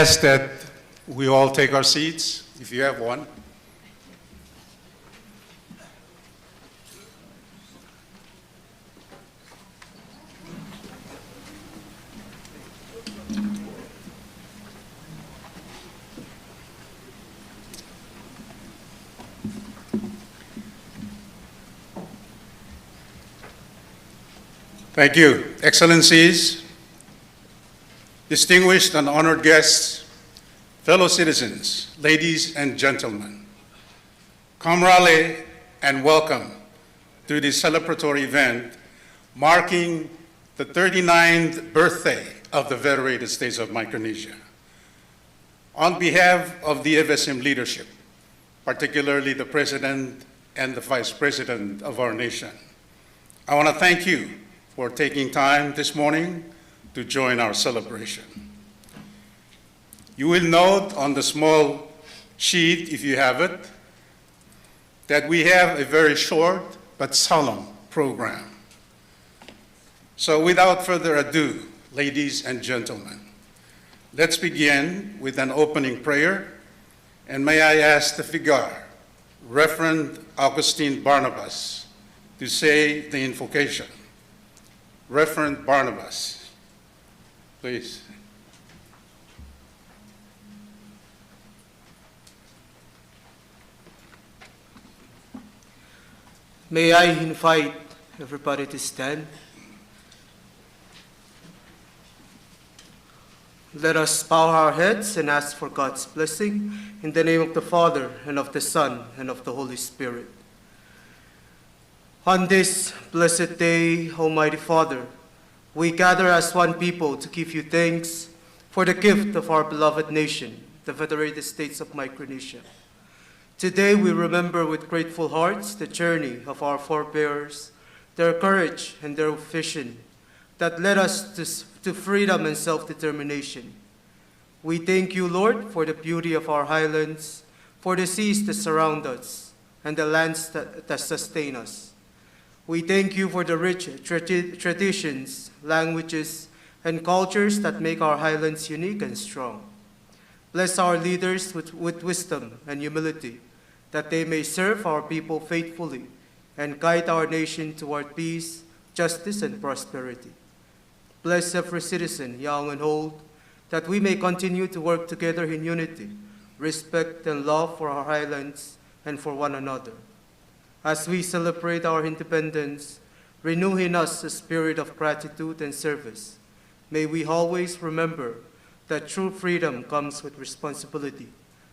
ask that we all take our seats, if you have one. Thank you. Excellencies, distinguished and honored guests, fellow citizens, ladies and gentlemen, come rally and welcome to this celebratory event marking the 39th birthday of the Federated States of Micronesia. On behalf of the FSM leadership, particularly the President and the Vice President of our nation, I want to thank you for taking time this morning to join our celebration. You will note on the small sheet, if you have it, that we have a very short but solemn program. So without further ado, ladies and gentlemen, let's begin with an opening prayer, and may I ask the Vicar, Reverend Augustine Barnabas, to say the invocation. Reverend Barnabas, please. May I invite everybody to stand. Let us bow our heads and ask for God's blessing in the name of the Father, and of the Son, and of the Holy Spirit. On this blessed day, Almighty Father, we gather as one people to give you thanks for the gift of our beloved nation, the Federated States of Micronesia. Today we remember with grateful hearts the journey of our forebears, their courage and their vision that led us to freedom and self-determination. We thank you, Lord, for the beauty of our highlands, for the seas that surround us, and the lands that sustain us. We thank you for the rich traditions, languages, and cultures that make our highlands unique and strong. Bless our leaders with wisdom and humility, that they may serve our people faithfully and guide our nation toward peace, justice, and prosperity. Bless every citizen, young and old, that we may continue to work together in unity, respect, and love for our highlands and for one another. As we celebrate our independence, renew in us a spirit of gratitude and service. May we always remember that true freedom comes with responsibility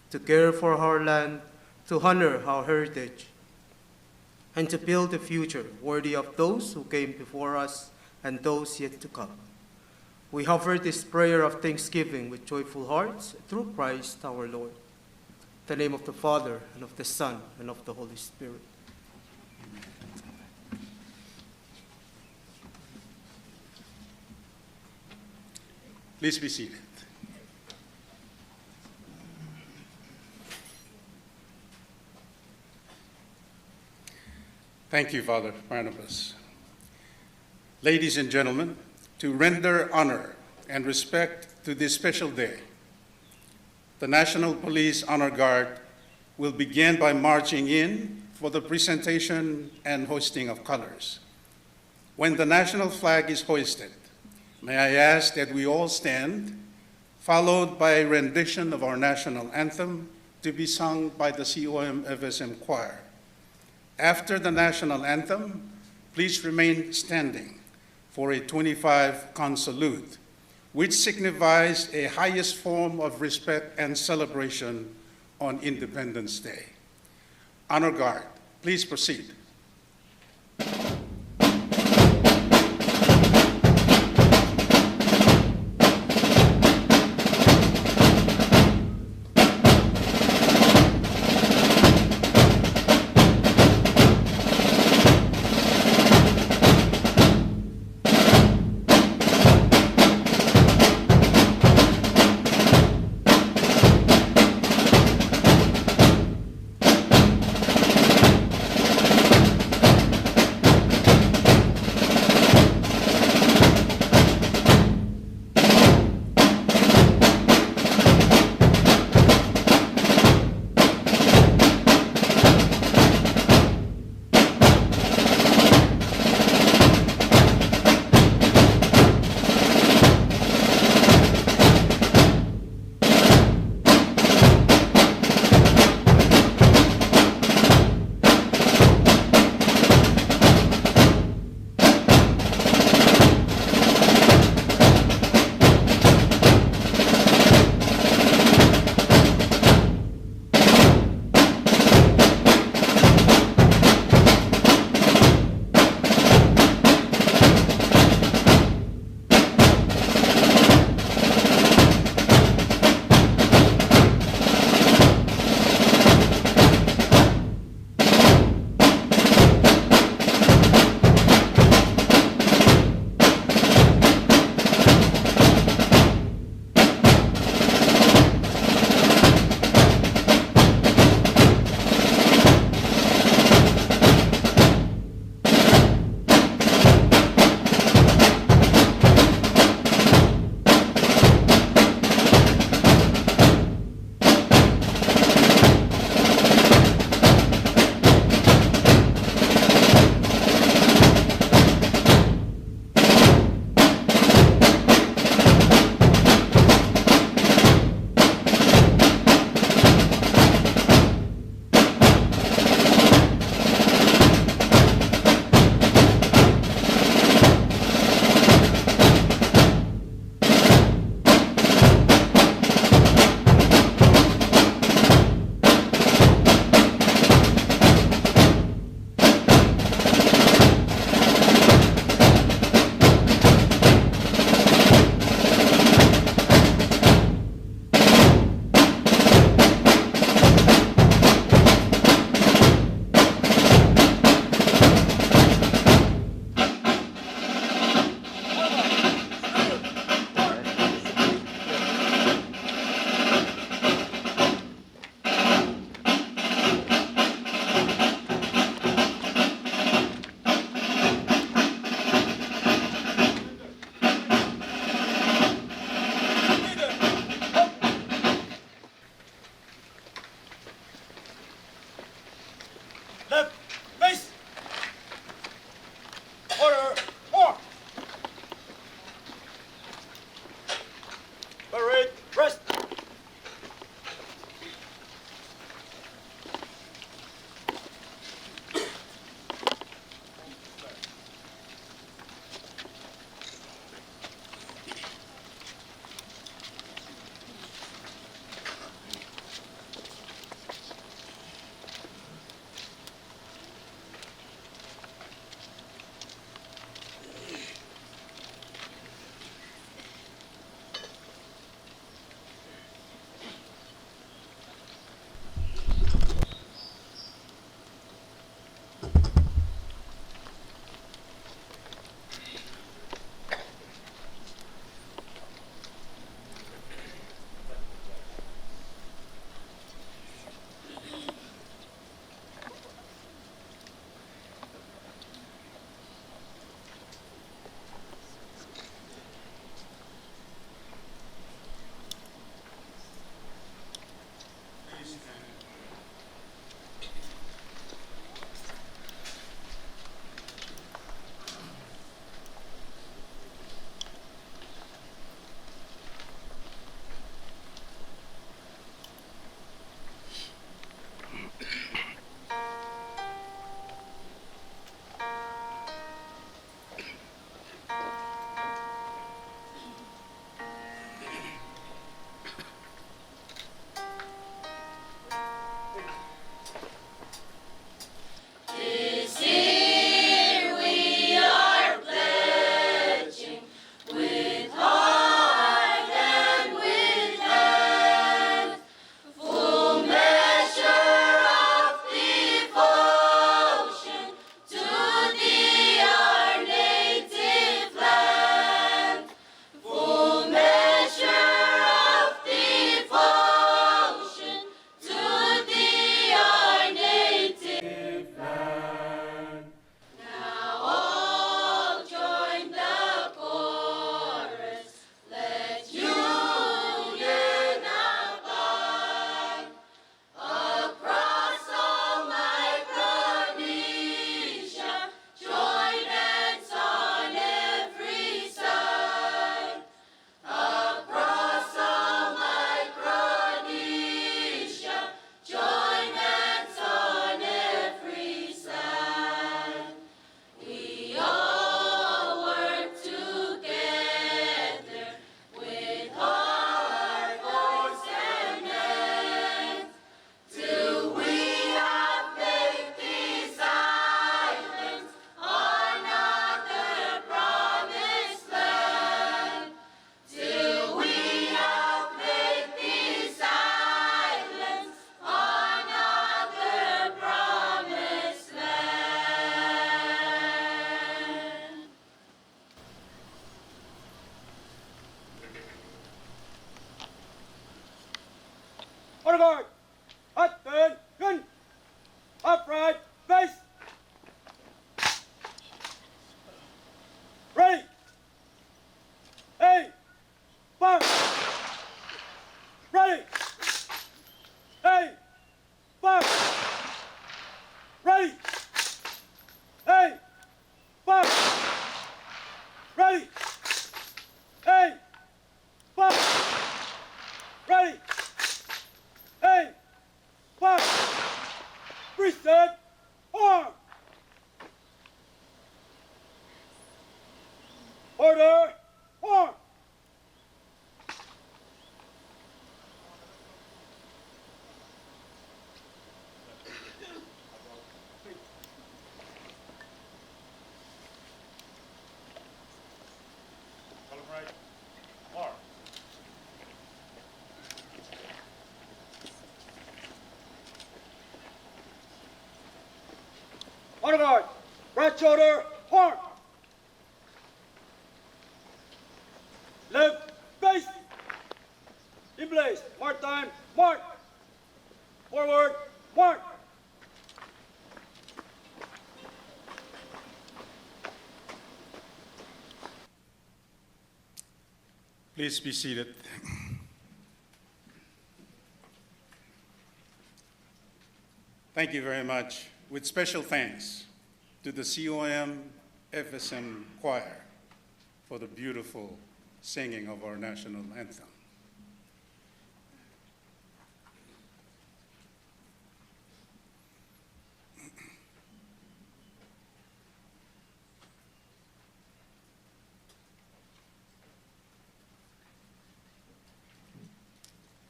to care for our land, to honor our heritage, and to build a future worthy of those who came before us and those yet to come. We offer this prayer of thanksgiving with joyful hearts through Christ our Lord. In the name of the Father, and of the Son, and of the Holy Spirit. Please be seated. Thank you, Father Barnabas. Ladies and gentlemen, to render honor and respect to this special day, the National Police Honor Guard will begin by marching in for the presentation and hoisting of colors. When the national flag is hoisted, may I ask that we all stand, followed by a rendition of our national anthem to be sung by the COM-FSM Choir. After the national anthem, please remain standing for a 25-con salute, which signifies a highest form of respect and celebration on Independence Day. Honor Guard, please proceed. Honor guard. Attention. Upright. Face. Ready. Hey. Fire. Ready. Hey. Fire. Ready. Hey. Fire. Ready. Hey. Fire. Ready. Hey. Fire. Reset. Arm. Order. Arm. Honor guard. Right shoulder. Horn. Left face. In place. Mark time. Mark. Forward. Mark. Please be seated. Thank you very much. With special thanks to the COM FSM Choir for the beautiful singing of our national anthem.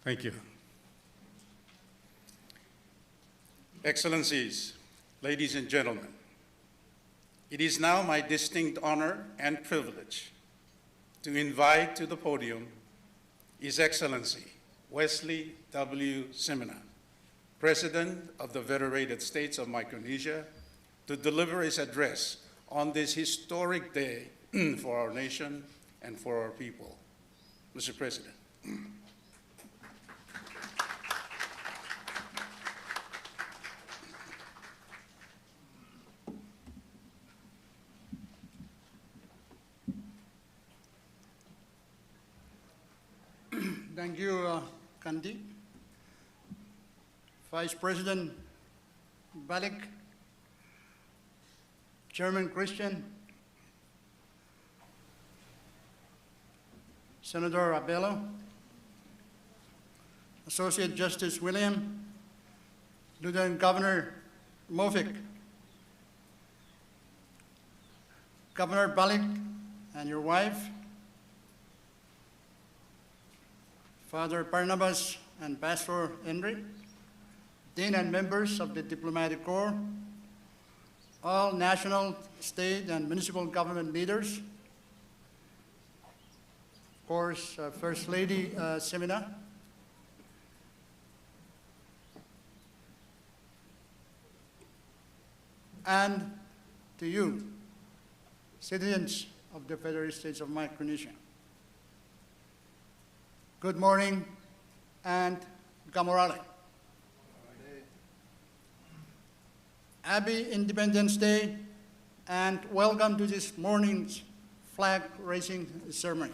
Thank you. Excellencies, ladies and gentlemen, it is now my distinct honor and privilege to invite to the podium His Excellency Wesley W. Simina, President of the Federated States of Micronesia, to deliver his address on this historic day for our nation and for our people. Mr. President. Thank you, Kandi. Vice President Balik, Chairman Christian, Senator Abello, Associate Justice William, Lieutenant Governor Mofik, Governor Balik and your wife, Father Barnabas and Pastor Henry, Dean and members of the Diplomatic Corps, all national, state, and municipal government leaders, of course, First Lady Simina, and to you, citizens of the Federated States of Micronesia. Good morning and Gamorale. Happy Independence Day and welcome to this morning's flag raising ceremony.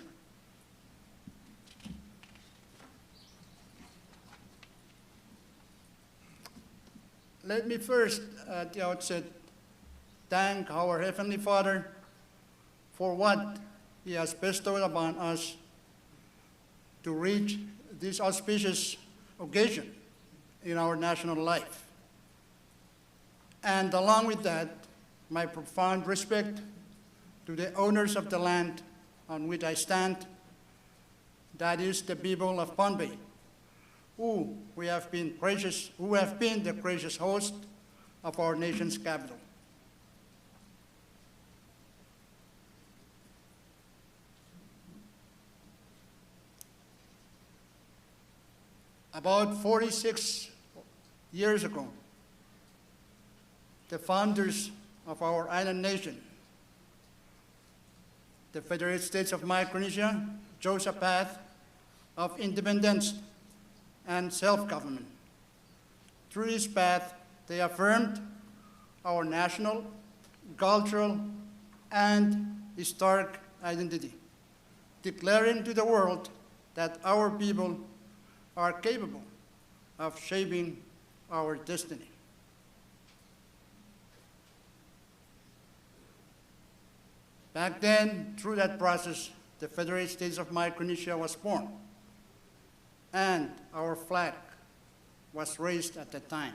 Let me first, at the outset, thank our Heavenly Father for what He has bestowed upon us to reach this auspicious occasion in our national life. And along with that, my profound respect to the owners of the land on which I stand, that is the people of Pohnpei, who have been the gracious host of our nation's capital. About 46 years ago, the founders of our island nation, the Federated States of Micronesia, chose a path of independence and self-government. Through this path, they affirmed our national, cultural, and historic identity, declaring to the world that our people are capable of shaping our destiny. Back then, through that process, the Federated States of Micronesia was born, and our flag was raised at that time.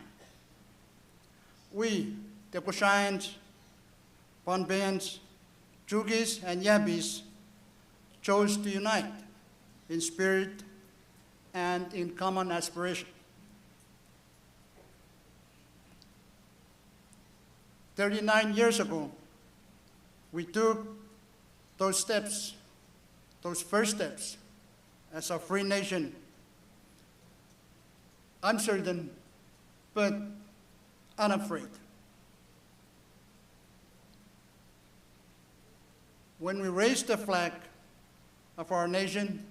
We, the Kosraeans, Pohnpeians, Chugis, and Yabis, chose to unite in spirit and in common aspiration. 39 years ago, we took those steps, those first steps, as a free nation, uncertain but unafraid. When we raised the flag of our nation,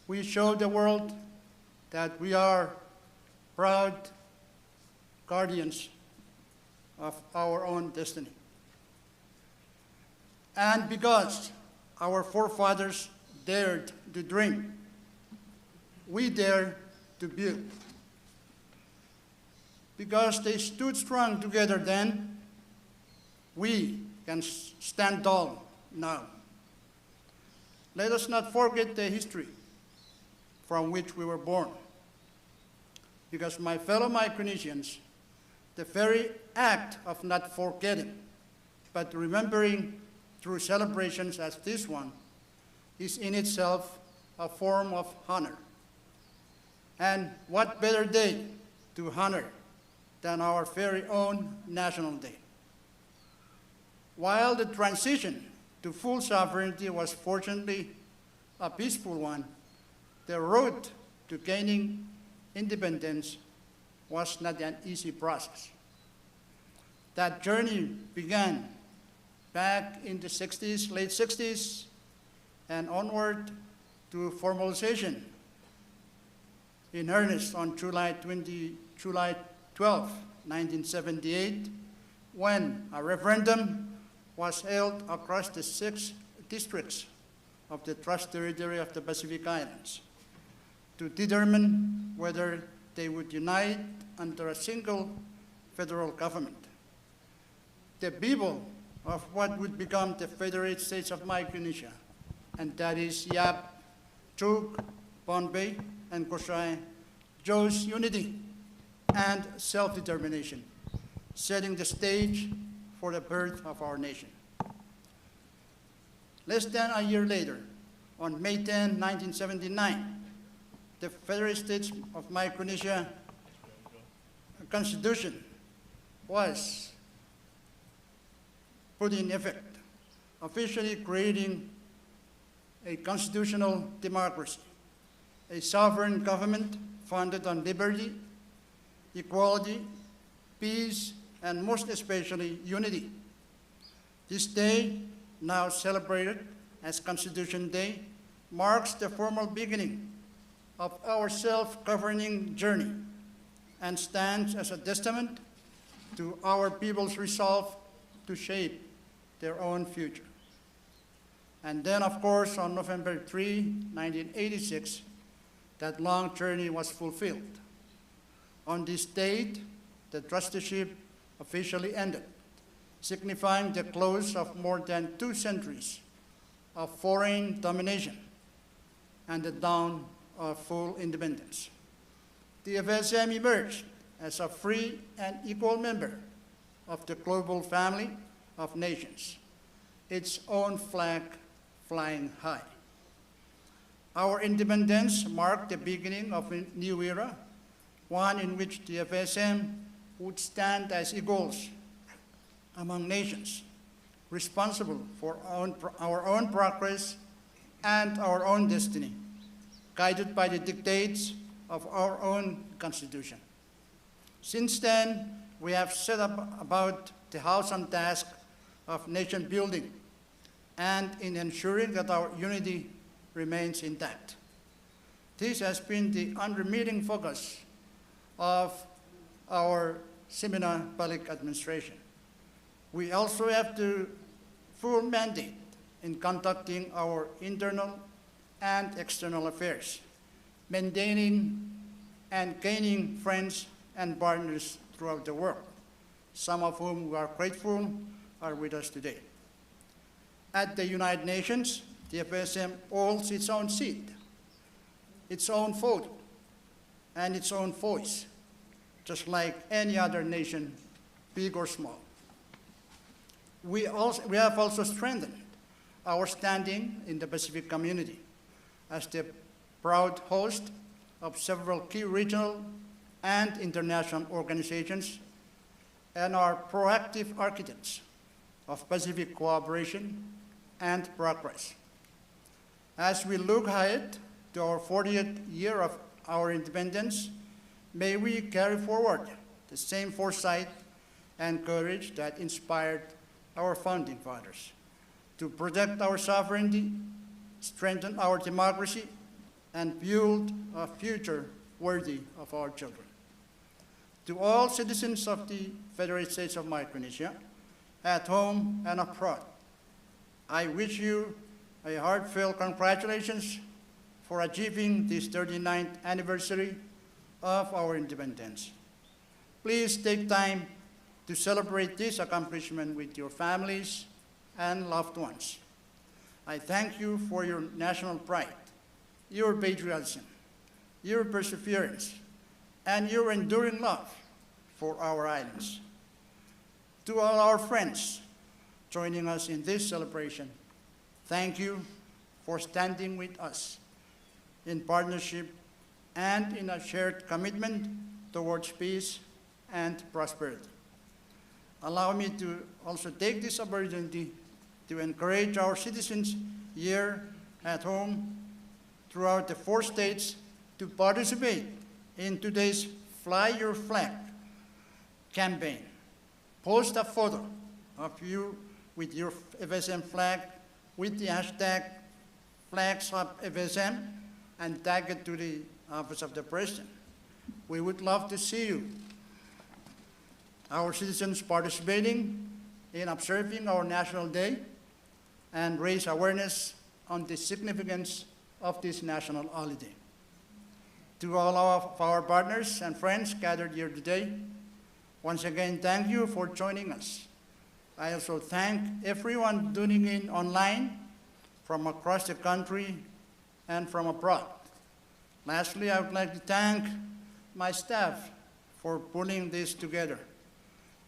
we showed the world that we are proud guardians of our own destiny. And because our forefathers dared to dream, we dare to build. Because they stood strong together then, we can stand tall now. Let us not forget the history from which we were born. Because my fellow Micronesians, the very act of not forgetting, but remembering through celebrations as this one, is in itself a form of honor. And what better day to honor than our very own National Day? While the transition to full sovereignty was fortunately a peaceful one, the road to gaining independence was not an easy process. That journey began back in the 60s, late 60s, and onward to formalization in earnest on July 12, 1978, when a referendum was held across the 6 districts of the Trust Territory of the Pacific Islands to determine whether they would unite under a single federal government. The people of what would become the Federated States of Micronesia, and that is Yap, Chug, Pohnpei, and Kosraean, chose unity and self-determination, setting the stage for the birth of our nation. Less than a year later, on May 10, 1979, the Federated States of Micronesia Constitution was put in effect, officially creating a constitutional democracy, a sovereign government founded on liberty, equality, peace, and most especially unity. This day, now celebrated as Constitution Day, marks the formal beginning of our self-governing journey and stands as a testament to our people's resolve to shape their own future. And then, of course, on November 3, 1986, that long journey was fulfilled. On this date, the trusteeship officially ended, signifying the close of more than 2 centuries of foreign domination and the dawn of full independence. The FSM emerged as a free and equal member of the global family of nations, its own flag flying high. Our independence marked the beginning of a new era, one in which the FSM would stand as equals among nations, responsible for our own progress and our own destiny, guided by the dictates of our own Constitution. Since then, we have set up about the awesome task of nation building and in ensuring that our unity remains intact. This has been the unremitting focus of our seminar public administration. We also have the full mandate in conducting our internal and external affairs, maintaining and gaining friends and partners throughout the world, some of whom we are grateful are with us today. At the United Nations, the FSM holds its own seat, its own vote, and its own voice, just like any other nation, big or small. We have also strengthened our standing in the Pacific community as the proud host of several key regional and international organizations and are proactive architects of Pacific cooperation and progress. As we look ahead to our 40th year of our independence, may we carry forward the same foresight and courage that inspired our founding fathers to protect our sovereignty, strengthen our democracy, and build a future worthy of our children. To all citizens of the Federated States of Micronesia, at home and abroad, I wish you a heartfelt congratulations for achieving this 39th anniversary of our independence. Please take time to celebrate this accomplishment with your families and loved ones. I thank you for your national pride, your patriotism, your perseverance, and your enduring love for our islands. To all our friends joining us in this celebration, thank you for standing with us in partnership and in a shared commitment towards peace and prosperity. Allow me to also take this opportunity to encourage our citizens here at home throughout the 4 states to participate in today's Fly Your Flag campaign. Post a photo of you with your FSM flag with the hashtag #FlagsUpFSM and tag it to the Office of the President. We would love to see you, our citizens, participating in observing our National Day and raise awareness on the significance of this national holiday. To all of our partners and friends gathered here today, once again, thank you for joining us. I also thank everyone tuning in online from across the country and from abroad. Lastly, I would like to thank my staff for pulling this together.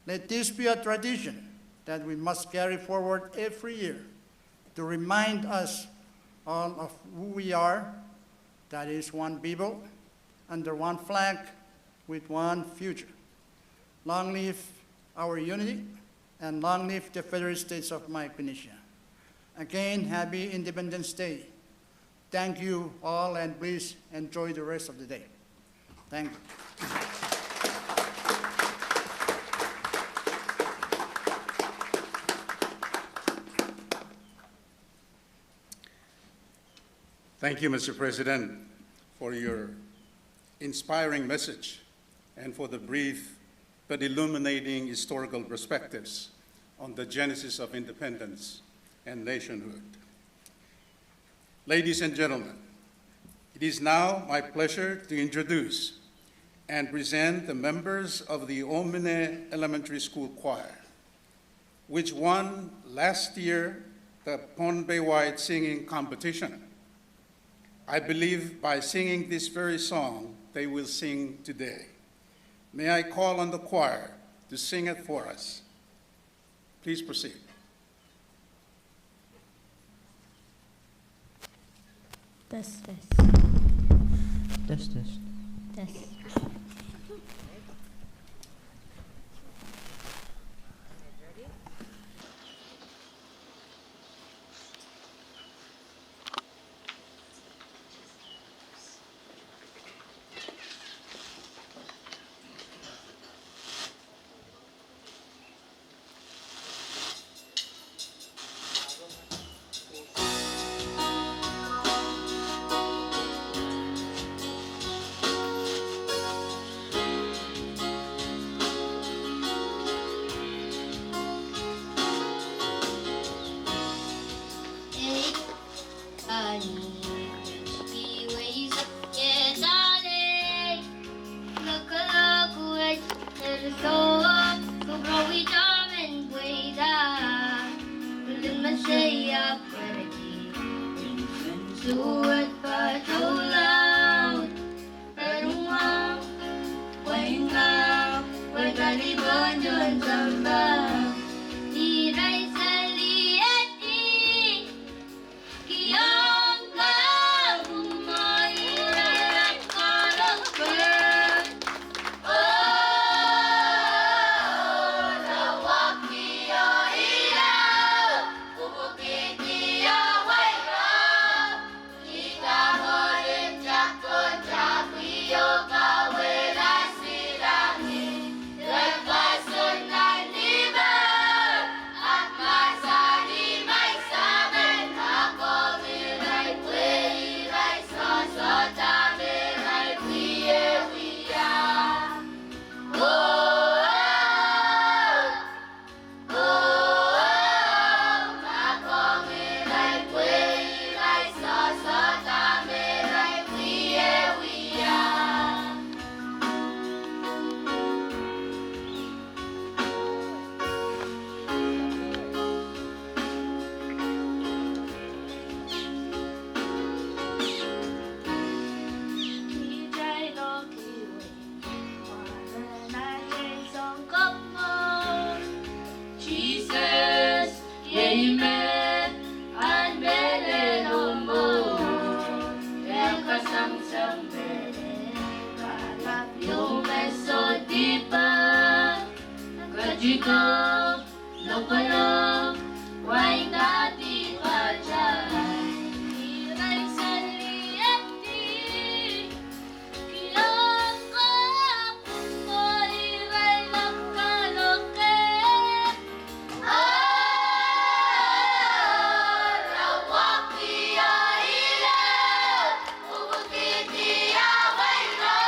Let this be a tradition that we must carry forward every year to remind us all of who we are, that is one people, under one flag, with one future. Long live our unity, and long live the Federated States of Micronesia. Again, happy Independence Day. Thank you all, and please enjoy the rest of the day. Thank you. Thank you, Mr. President, for your inspiring message and for the brief but illuminating historical perspectives on the genesis of independence and nationhood. Ladies and gentlemen, it is now my pleasure to introduce and present the members of the Ohmine Elementary Choir, which won last year the Pohnpei-wide singing competition. I believe by singing this very song, they will sing today. May I call on the choir to sing it for us. Please proceed. Test. suet patulaut perumah wainga wagalibon don zamba irai saliati kiyong kabumay kalakper lawak niya ilaw bubukit niya waira kita horin jakon japiyo kawela silangin lepasun ng liber at masali may saben ako miray kwiray sosota miray kwiye kwiya oh ako miray kwiray sosota miray kwiye kwiya Kijay lo kiwi, mananay song kapmo. Jesus, amen, and belen mo. Yang kasang-sang belen, kalap yung beso di pa. Kajiko, lokolo, why dati pa dyan? Iray saliati, kiyang kapong mo, iray lakaloke. Rawak niya ilaw, bubukit niya wairo.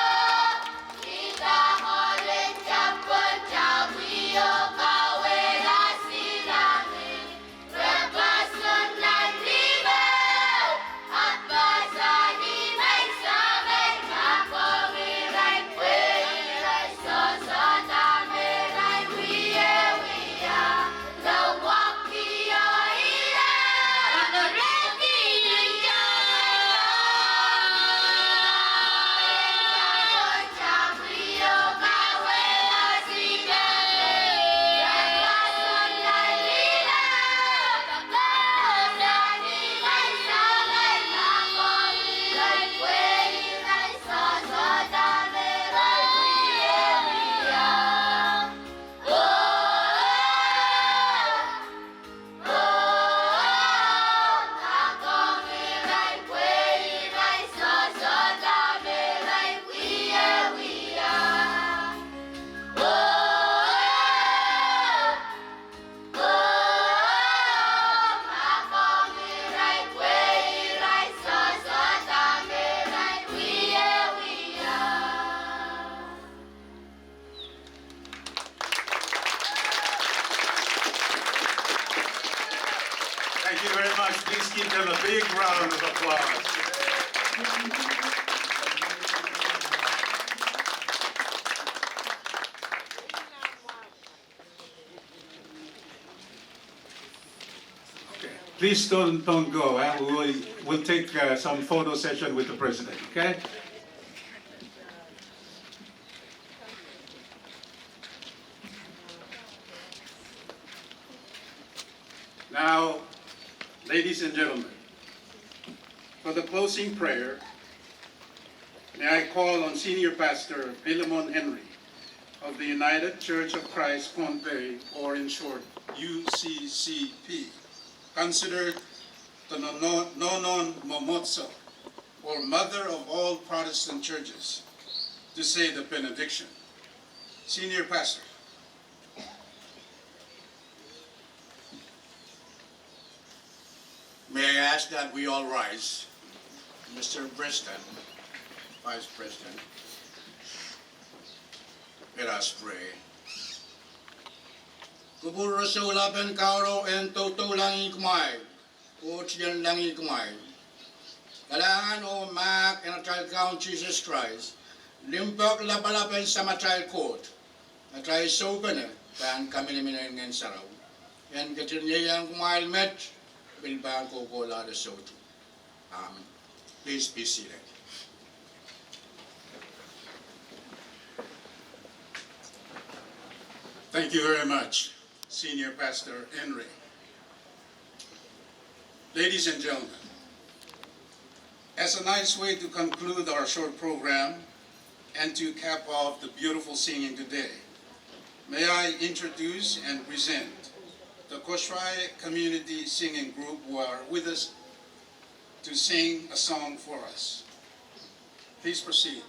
Kita horin japon jawiyo kawela silangin. Repasun ng liber at basani may saben. Ako miray kwiray sosota miray wiye wiya. Lawak niya ilaw, inoreki niya. Jawiyo kawela silangin. Repasun ng liber basani may saben. Ako miray kwiray sosota miray wiye wiya. Ako miray kwiray sosota miray wiye wiya. Ako miray kwiray sosota miray wiye wiya. Thank you very much. Please give them a big round of applause. Okay. Please don't go. We'll take some photo session with the president, okay? Now, ladies and gentlemen, for the closing prayer, may I call on Senior Pastor Philemon Henry of the United Church of Christ Pohnpei, or in short, UCCP, considered the Nonon Momotso, or Mother of all Protestant churches, to say the benediction. Senior Pastor. May I ask that we all rise? Mr. Preston, Vice President, let us pray. Kubur Rasulaban Kauro and Toto Langi Kumai, Ochian Langi Kumai. Kailangan o Mac and a trial count Jesus Christ, limpok lapalapan sa matrial court, na trial sopen kan kami namin ngayon sa raw. Yan katiniyang kumail met, bilbang ko kola de soto. Please be seated. Thank you very much, Senior Pastor Henry. Ladies and gentlemen, as a nice way to conclude our short program and to cap off the beautiful singing today, may I introduce and present the Kosraean Community Singing Group who are with us to sing a song for us. Please proceed.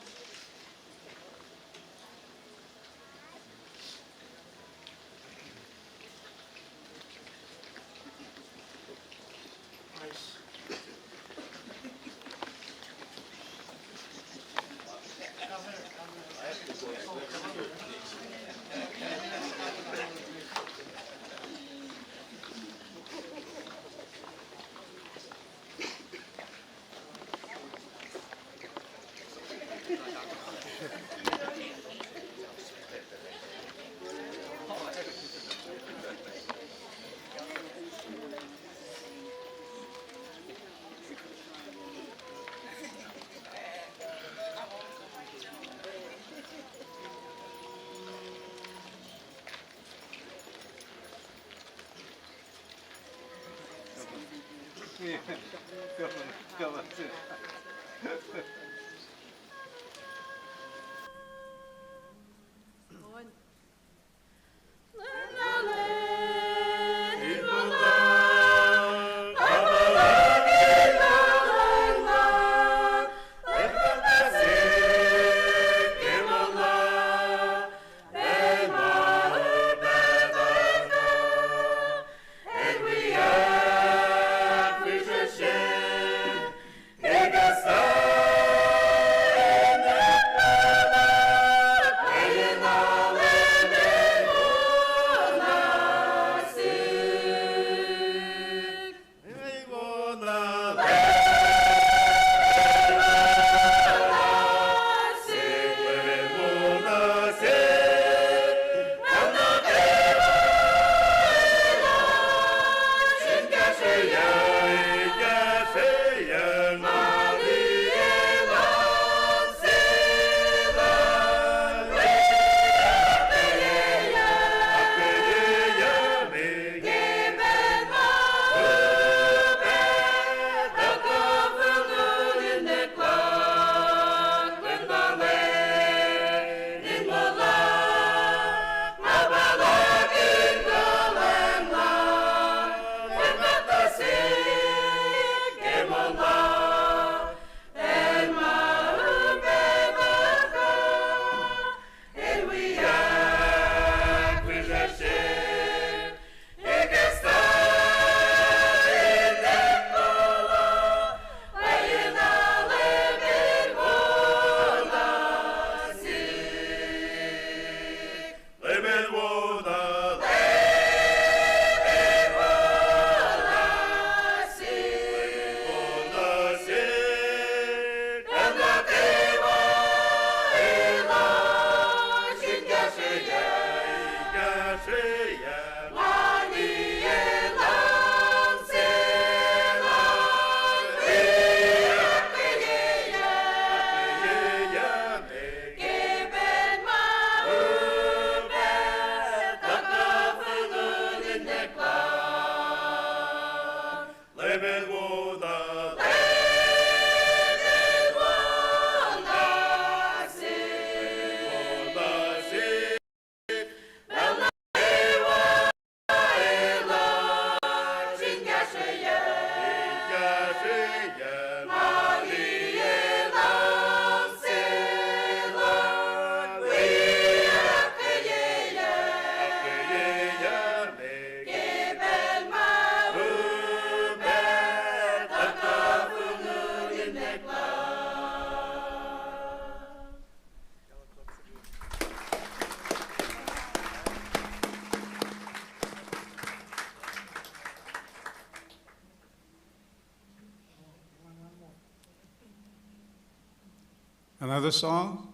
Another song?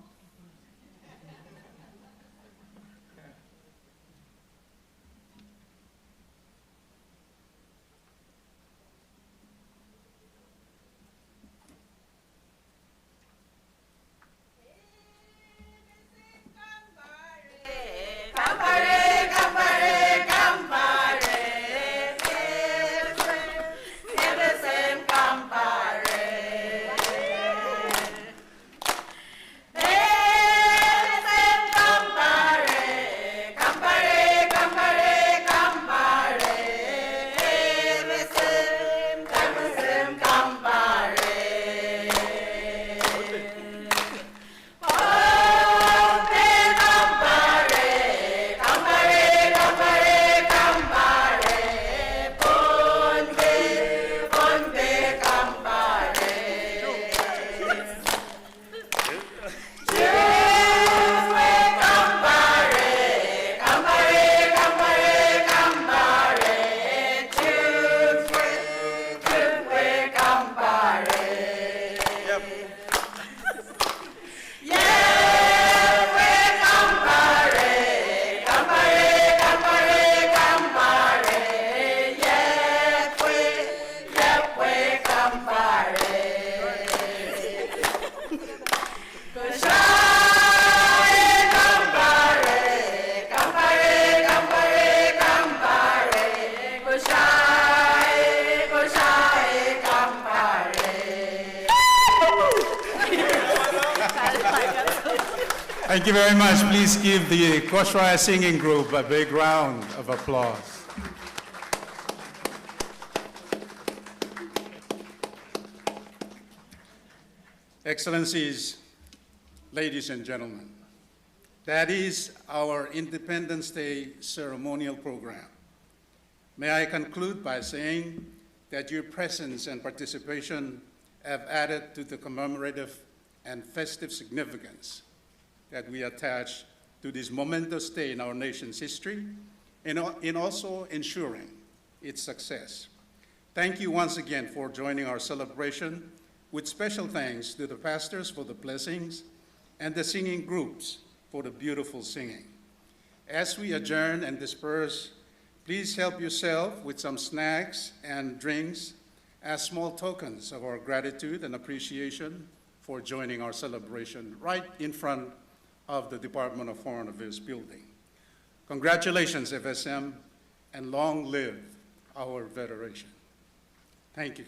Thank you very much. Please give the Kosraean singing group a big round of applause. Excellencies, ladies and gentlemen, that is our Independence Day ceremonial program. May I conclude by saying that your presence and participation have added to the commemorative and festive significance that we attach to this momentous day in our nation's history, and in also ensuring its success. Thank you once again for joining our celebration, with special thanks to the pastors for the blessings and the singing groups for the beautiful singing. As we adjourn and disperse, please help yourself with some snacks and drinks as small tokens of our gratitude and appreciation for joining our celebration right in front of the Department of Foreign Affairs building. Congratulations, FSM, and long live our Federation. Thank you.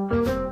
Thank you.